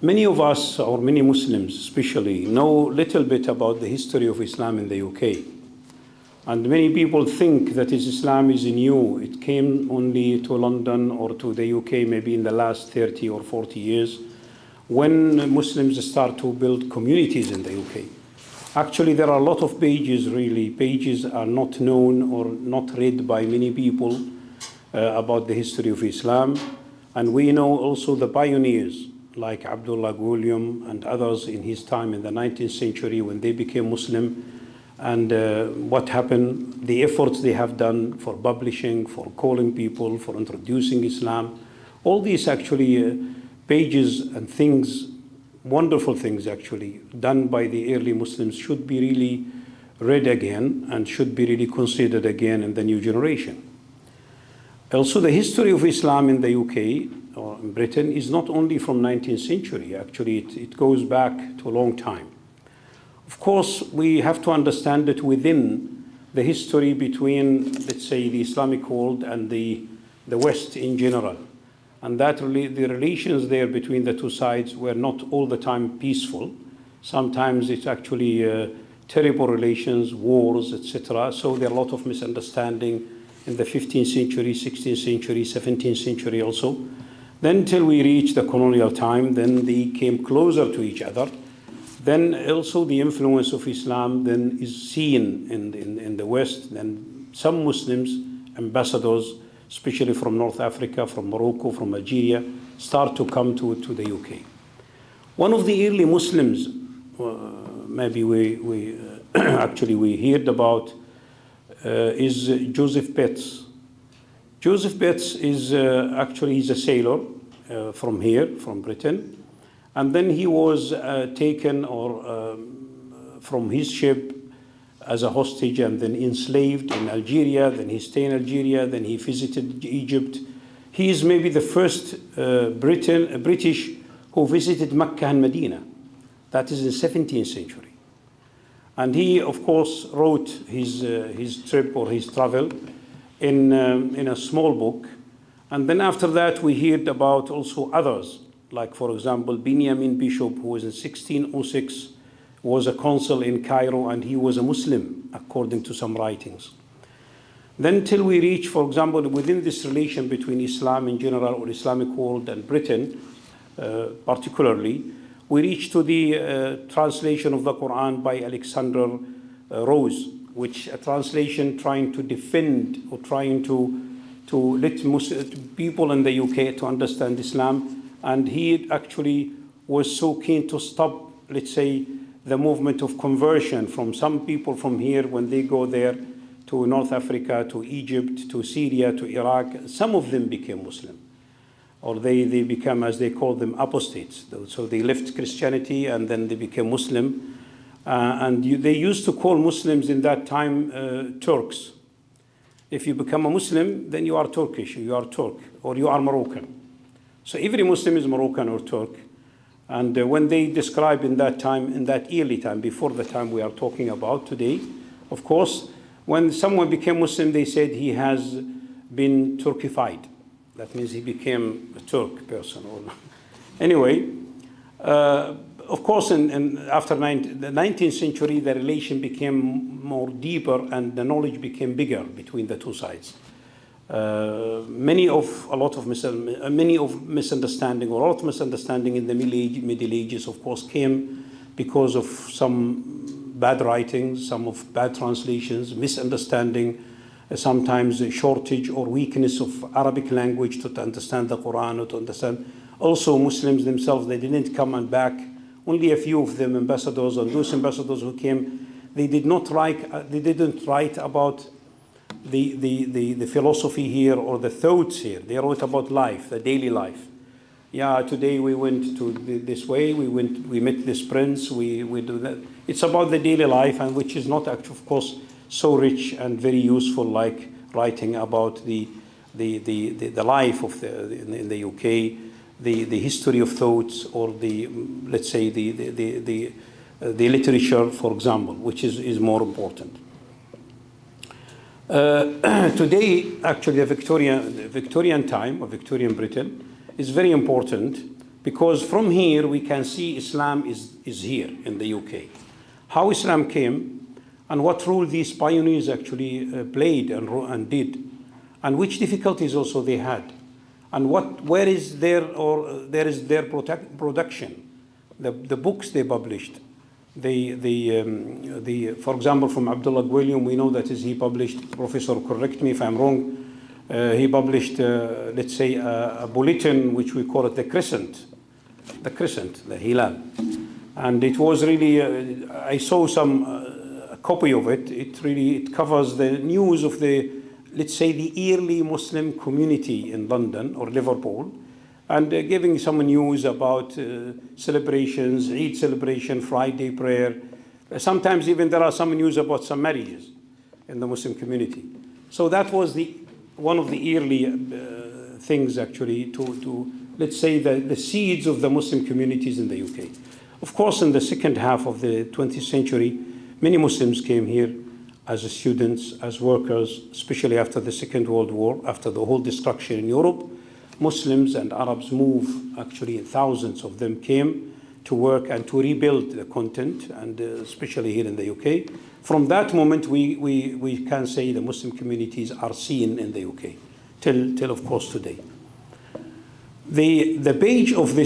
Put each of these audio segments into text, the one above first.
Many of us, or many Muslims especially, know little bit about the history of Islam in the UK. And many people think that Islam is new. It came only to London or to the UK maybe in the last 30 or 40 years when Muslims start to build communities in the UK. Actually, there are a lot of pages, really. Pages are not known or not read by many people about the history of Islam. And we know also the pioneers like Abdullah Gulyum and others in his time in the 19th century when they became Muslim, and what happened, the efforts they have done for publishing, for calling people, for introducing Islam. All these actually pages and things, wonderful things actually, done by the early Muslims should be really read again and should be really considered again in the new generation. Also, the history of Islam in the UK or in Britain is not only from 19th century. Actually, it goes back to a long time. Of course, we have to understand that within the history between, let's say, the Islamic world and the West in general, and that the relations there between the two sides were not all the time peaceful. Sometimes it's actually terrible relations, wars, etc. So there are a lot of misunderstanding in the 15th century, 16th century, 17th century also. Then till we reach the colonial time, then they came closer to each other. Then also the influence of Islam then is seen in the West. Then some Muslims, ambassadors, especially from North Africa, from Morocco, from Algeria, start to come to the UK. One of the early Muslims, maybe we actually we heard about, is Joseph Betts. Joseph Betts is actually he's a sailor from here, from Britain, and then he was taken from his ship as a hostage and then enslaved in Algeria. Then he stayed in Algeria. Then he visited Egypt. He is maybe the first British who visited Mecca and Medina. That is in the 17th century. And he, of course, wrote his trip or his travel in a small book. And then after that, we heard about also others, like, for example, Benjamin Bishop, who was in 1606, was a consul in Cairo, and he was a Muslim, according to some writings. Then till we reach, for example, within this relation between Islam in general or Islamic world and Britain, particularly, we reach to the translation of the Quran by Alexander Rose, which a translation trying to defend or trying to let people in the UK to understand Islam. And he actually was so keen to stop, let's say, the movement of conversion from some people from here when they go there to North Africa, to Egypt, to Syria, to Iraq. Some of them became Muslim, or they become, as they call them, apostates. So they left Christianity and then they became Muslim. They used to call Muslims in that time Turks. If you become a Muslim, then you are Turkish, you are Turk, or you are Moroccan. So every Muslim is Moroccan or Turk. And when they describe in that time, in that early time, before the time we are talking about today, of course, when someone became Muslim, they said he has been Turkified. That means he became a Turk person. Anyway, of course, after the 19th century, the relation became more deeper and the knowledge became bigger between the two sides. Many of misunderstanding or a lot of misunderstanding in the Middle Ages, of course, came because of some bad writings, some of bad translations, misunderstanding, sometimes a shortage or weakness of Arabic language to understand the Quran or to understand. Also, Muslims themselves, they didn't come and back. Only a few of them, ambassadors, and those ambassadors who came, they didn't write about the philosophy here or the thoughts here. They wrote about life, the daily life. Yeah, today we went to this way, we met this prince, we do that. It's about the daily life, and which is not actually, of course, so rich and very useful like writing about the life of in the UK, the history of thoughts, or let's say the literature, for example, which is more important. Today, actually, the Victorian time, or Victorian Britain, is very important Because from here we can see Islam is here in the UK. How Islam came and what role these pioneers actually played and did, and which difficulties also they had, and where is their production, the books they published. For example, from Abdullah Gwilliam, we know that he published, Professor, correct me if I'm wrong, he published, let's say, a bulletin which we call it the Crescent, the Hilal. And it was really, I saw a copy of it. It covers the news of let's say, the early Muslim community in London or Liverpool, and giving some news about celebrations, Eid celebration, Friday prayer. Sometimes even there are some news about some marriages in the Muslim community. So that was one of the early things actually to let's say, the seeds of the Muslim communities in the UK. Of course, in the second half of the 20th century, many Muslims came here as students, as workers, especially after the Second World War, after the whole destruction in Europe. Muslims and Arabs moved, actually thousands of them came to work and to rebuild the continent, and especially here in the UK. From that moment, we can say the Muslim communities are seen in the UK, till of course today. The page of the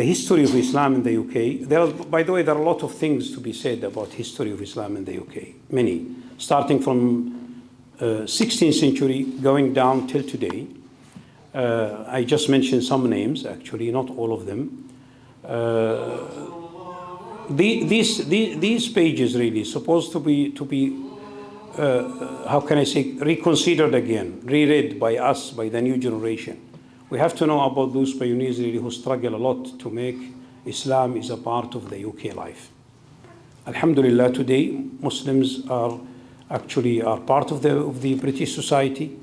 history of Islam in the UK, by the way, there are a lot of things to be said about history of Islam in the UK, many, starting from 16th century, going down till today. I just mentioned some names, actually, not all of them. These pages really supposed to be how can I say, reconsidered again, reread by us, by the new generation. We have to know about those pioneers really who struggle a lot to make Islam is a part of the UK life. Alhamdulillah, today Muslims are part of the British society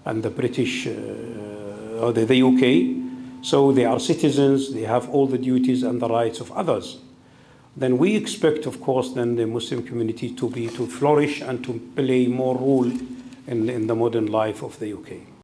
and the British or the UK. So they are citizens, they have all the duties and the rights of others. Then we expect, of course, then the Muslim community to flourish and to play more role in the modern life of the UK.